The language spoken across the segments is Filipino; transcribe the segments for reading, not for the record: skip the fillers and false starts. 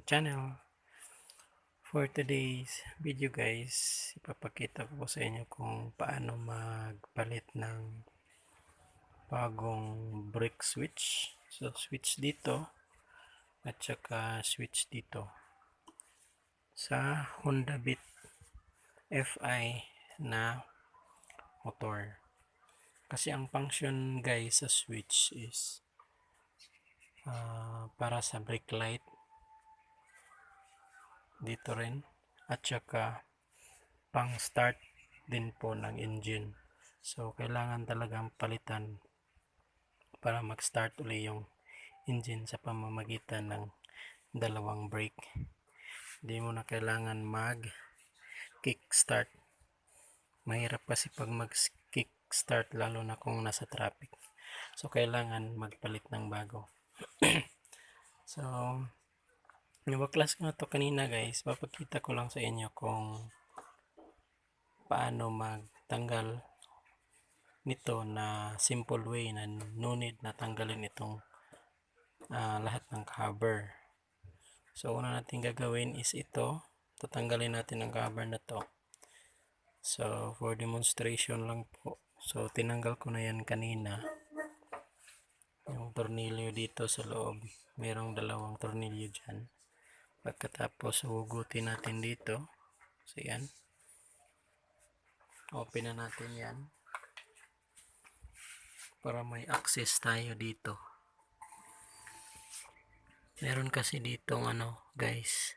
channel. For today's video guys, ipapakita ko sa inyo kung paano magpalit ng bagong brake switch. So switch dito at saka switch dito sa Honda Beat FI na motor. Kasi ang function guys sa switch is para sa brake light dito rin at saka pang start din po ng engine. So kailangan talagang palitan para mag start uli yung engine sa pamamagitan ng dalawang brake. Hindi mo na kailangan mag kick start. Mahirap kasi pag mag kick start lalo na kung nasa traffic. So kailangan magpalit ng bago. So nabaklas ko na to kanina guys. Papakita ko lang sa inyo kung paano magtanggal nito na simple way na no need na tanggalin itong lahat ng cover. So una natin gagawin is ito. Tatanggalin natin ang cover na to. So for demonstration lang po. So tinanggal ko na yan kanina. Yung tornilyo dito sa loob. Merong dalawang tornilyo dyan. Pagkatapos hugutin natin dito. So yan. Open na natin yan. Para may access tayo dito. Meron kasi ditong guys.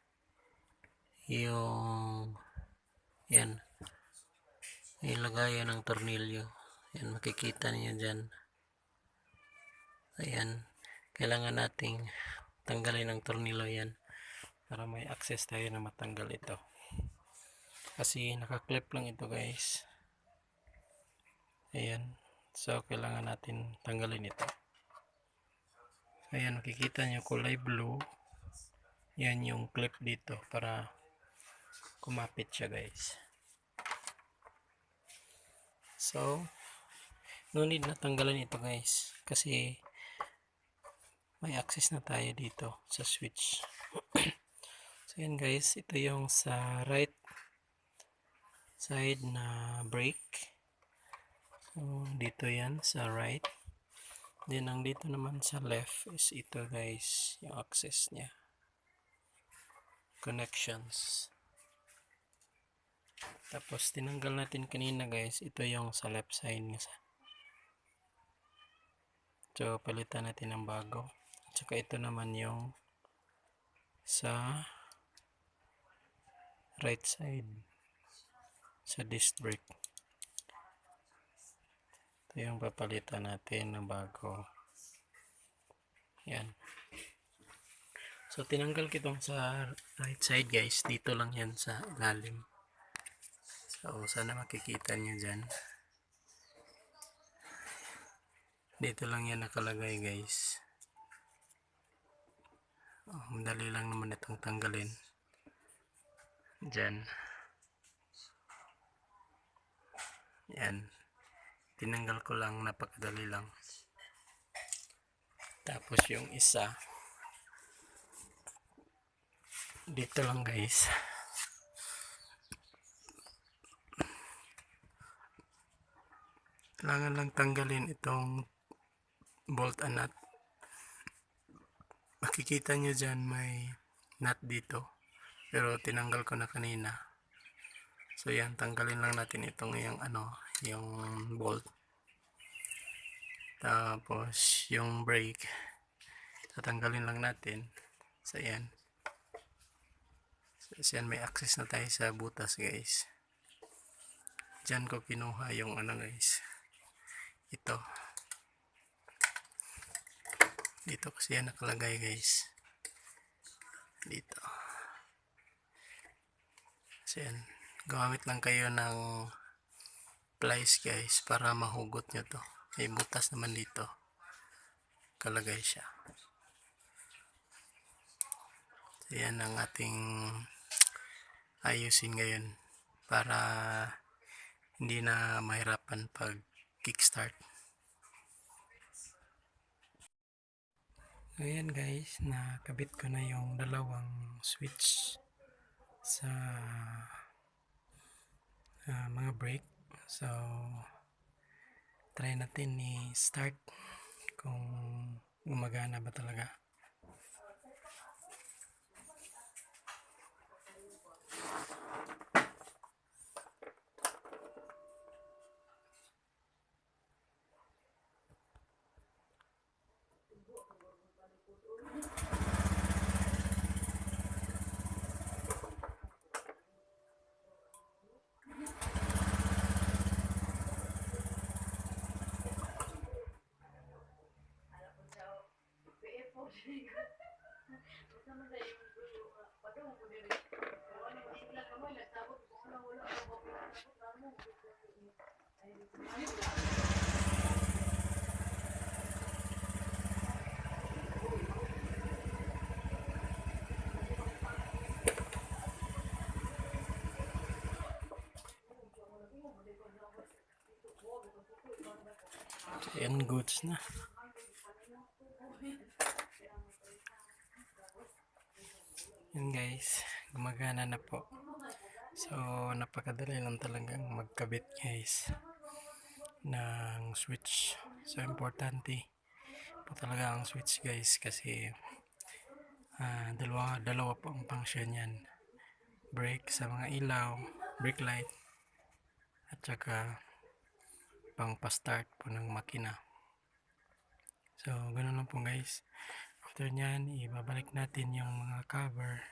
Yung yan. Ilagayan ng tornilyo. Yan makikita niyo dyan. Ayan. Kailangan nating tanggalin ng tornilyo yan. Para may access tayo na matanggal ito. Kasi nakaklip lang ito guys. Ayan. So kailangan natin tanggalin ito. Ayan, makikita nyo kulay blue. Yan yung clip dito para kumapit siya guys. So no need na tanggalin ito guys. Kasi may access na tayo dito sa switch. So yan guys, ito yung sa right side na brake. So dito yan sa right. Then ang dito naman sa left is ito guys, yung access niya. Connections. Tapos tinanggal natin kanina guys, ito yung sa left side niya. So palitan natin ng bago. At saka ito naman yung sa right side sa disc brake. Ito yung papalitan natin ng bago. Yan. So tinanggal kitong sa right side guys. Dito lang yan sa ilalim. So sana makikita nyo dyan. Dito lang yan nakalagay guys. Madali lang naman itong tanggalin. Dyan. Yan. Tinanggal ko lang, napakadali lang. Tapos yung isa dito lang guys. Kailangan lang tanggalin itong bolt and nut. Makikita nyo dyan may nut dito. Pero tinanggal ko na kanina. So yan, tanggalin lang natin itong yung bolt. Tapos yung brake tatanggalin lang natin. So yan. So yan, may access na tayo sa butas guys. Diyan ko kinuha yung guys. Ito. Dito kasi yan nakalagay guys. Dito. So yan. Gumamit lang kayo ng pliers guys para mahugot nyo to. May butas naman dito. Kalagay siya. So yan ang ating ayusin ngayon para hindi na mahirapan pag kickstart. Ayan guys, nakabit ko na yung dalawang switch sa mga brake. So try natin i-start kung gumagana ba talaga. So, yan, goods na. Yan guys, gumagana na po. So napakadali lang talagang magkabit guys ng switch. So importante po talaga ang switch guys, kasi dalawa po ang function yan. Brake sa mga ilaw, brake light, at saka pang pa-start po ng makina. So ganun lang po guys. After nyan, ibabalik natin yung mga cover,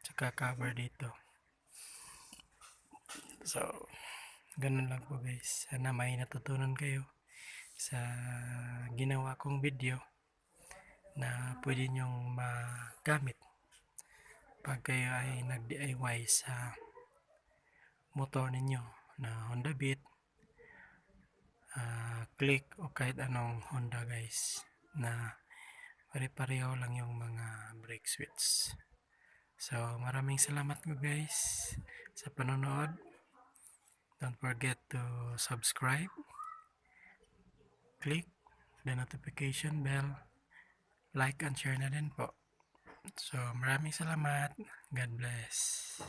saka cover dito. So ganun lang po guys. Sana may natutunan kayo sa ginawa kong video na pwede nyong magamit pag kayo ay nag-DIY sa motor ninyo na Honda Beat, Click, o kahit anong Honda guys, na pare-pareho lang yung mga brake switch. So maraming salamat po guys sa panonood. Don't forget to subscribe, click the notification bell, like and share na din po. So maraming salamat. God bless.